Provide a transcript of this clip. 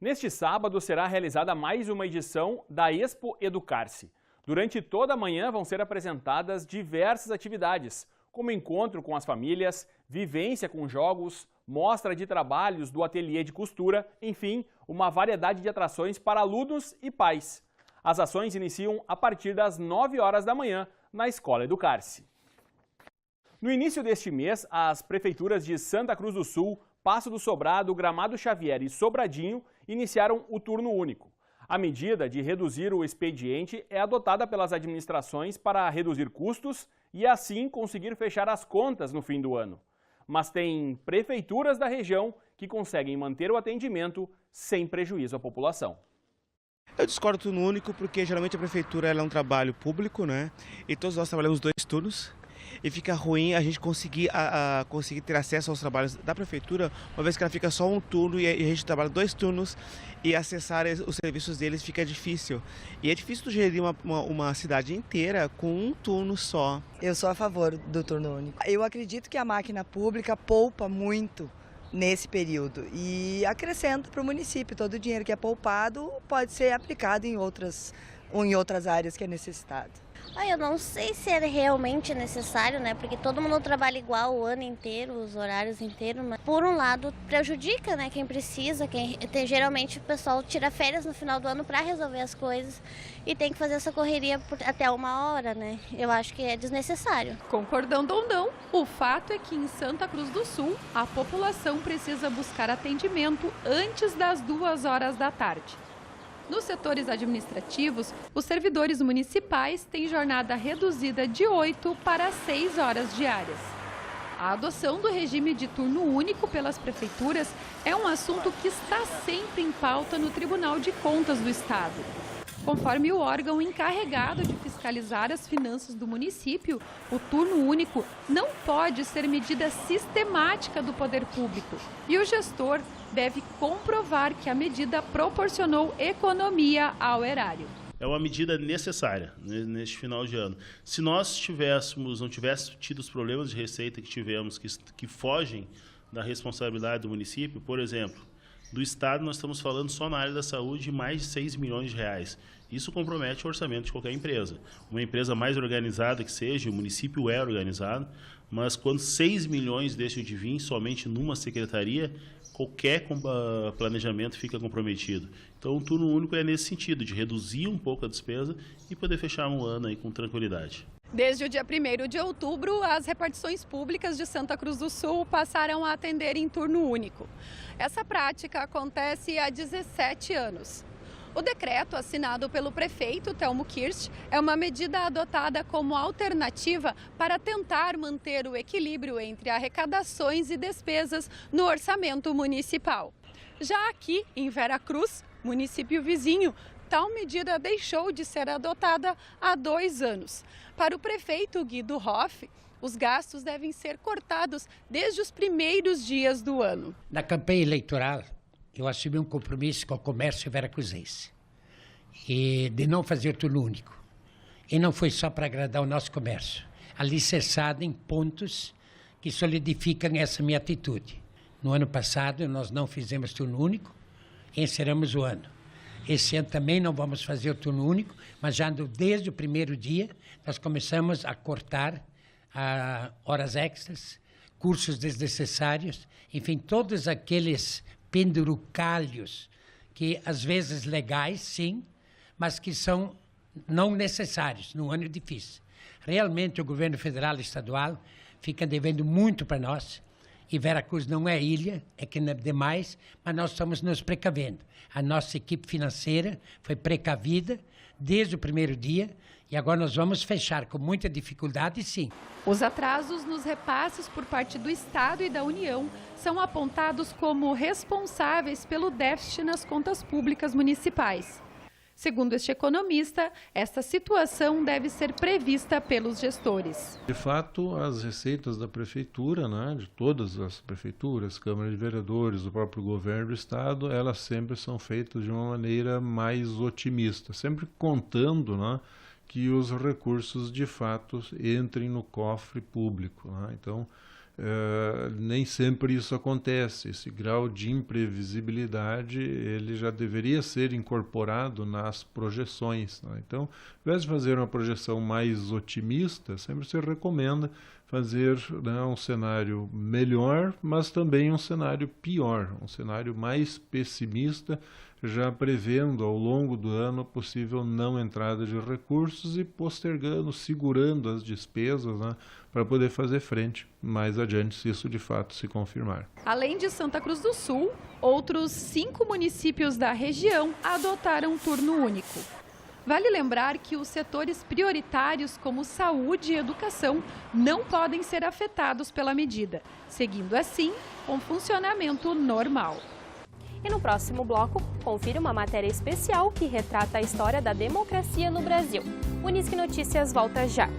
Neste sábado será realizada mais uma edição da Expo Educar-se. Durante toda a manhã vão ser apresentadas diversas atividades, como encontro com as famílias, vivência com jogos, mostra de trabalhos do ateliê de costura, enfim, uma variedade de atrações para alunos e pais. As ações iniciam a partir das 9 horas da manhã na Escola Educar-se. No início deste mês, as prefeituras de Santa Cruz do Sul, Passo do Sobrado, Gramado Xavier e Sobradinho iniciaram o turno único. A medida de reduzir o expediente é adotada pelas administrações para reduzir custos e assim conseguir fechar as contas no fim do ano. Mas tem prefeituras da região que conseguem manter o atendimento sem prejuízo à população. Eu discordo do turno único porque geralmente a prefeitura ela é um trabalho público, né? E todos nós trabalhamos 2 turnos. E fica ruim a gente conseguir ter acesso aos trabalhos da prefeitura, uma vez que ela fica só um turno e a gente trabalha 2 turnos e acessar os serviços deles fica difícil. E é difícil gerir uma cidade inteira com um turno só. Eu sou a favor do turno único. Eu acredito que a máquina pública poupa muito nesse período e acrescenta para o município. Todo o dinheiro que é poupado pode ser aplicado em outras áreas que é necessitado. Eu não sei se é realmente necessário, né? Porque todo mundo trabalha igual o ano inteiro, os horários inteiros, mas por um lado prejudica, né? Quem precisa, geralmente o pessoal tira férias no final do ano para resolver as coisas e tem que fazer essa correria até 1 hora, né? Eu acho que é desnecessário. Concordando ou não, o fato é que em Santa Cruz do Sul a população precisa buscar atendimento antes das 2 horas da tarde. Nos setores administrativos, os servidores municipais têm jornada reduzida de 8 para 6 horas diárias. A adoção do regime de turno único pelas prefeituras é um assunto que está sempre em pauta no Tribunal de Contas do Estado. Conforme o órgão encarregado de fiscalizar as finanças do município, o turno único não pode ser medida sistemática do poder público e o gestor deve comprovar que a medida proporcionou economia ao erário. É uma medida necessária neste final de ano. Se nós não tivéssemos tido os problemas de receita que tivemos, que fogem da responsabilidade do município, por exemplo, do Estado nós estamos falando só na área da saúde de mais de 6 milhões de reais. Isso compromete o orçamento de qualquer empresa. Uma empresa mais organizada que seja, o município é organizado, mas quando 6 milhões deixam de vir somente numa secretaria, qualquer planejamento fica comprometido. Então, o turno único é nesse sentido, de reduzir um pouco a despesa e poder fechar um ano aí com tranquilidade. Desde o dia 1º de outubro, as repartições públicas de Santa Cruz do Sul passaram a atender em turno único. Essa prática acontece há 17 anos. O decreto assinado pelo prefeito Telmo Kirsch é uma medida adotada como alternativa para tentar manter o equilíbrio entre arrecadações e despesas no orçamento municipal. Já aqui, em Vera Cruz, município vizinho, tal medida deixou de ser adotada há 2 anos. Para o prefeito Guido Hoff, os gastos devem ser cortados desde os primeiros dias do ano. Na campanha eleitoral, eu assumi um compromisso com o comércio veracruzense e de não fazer turno único. E não foi só para agradar o nosso comércio, alicerçado em pontos que solidificam essa minha atitude. No ano passado, nós não fizemos turno único e encerramos o ano. Esse ano também não vamos fazer o turno único, mas já desde o primeiro dia nós começamos a cortar horas extras, cursos desnecessários, enfim, todos aqueles pendurucalhos que às vezes legais, sim, mas que são não necessários num ano difícil. Realmente o governo federal e estadual fica devendo muito para nós. E Veracruz não é ilha, é que não é demais, mas nós estamos nos precavendo. A nossa equipe financeira foi precavida desde o primeiro dia e agora nós vamos fechar com muita dificuldade, sim. Os atrasos nos repasses por parte do Estado e da União são apontados como responsáveis pelo déficit nas contas públicas municipais. Segundo este economista, esta situação deve ser prevista pelos gestores. De fato, as receitas da prefeitura, né, de todas as prefeituras, câmaras de vereadores, do próprio governo do estado, elas sempre são feitas de uma maneira mais otimista, sempre contando, né, que os recursos de fato entrem no cofre público, né? Então, nem sempre isso acontece. Esse grau de imprevisibilidade ele já deveria ser incorporado nas projeções, né? Então, ao invés de fazer uma projeção mais otimista, sempre se recomenda fazer, né, um cenário melhor, mas também um cenário pior, um cenário mais pessimista, já prevendo ao longo do ano a possível não entrada de recursos e postergando, segurando as despesas, né, para poder fazer frente mais adiante, se isso de fato se confirmar. Além de Santa Cruz do Sul, outros 5 municípios da região adotaram turno único. Vale lembrar que os setores prioritários como saúde e educação não podem ser afetados pela medida, seguindo assim um funcionamento normal. E no próximo bloco, confira uma matéria especial que retrata a história da democracia no Brasil. Unisque Notícias volta já.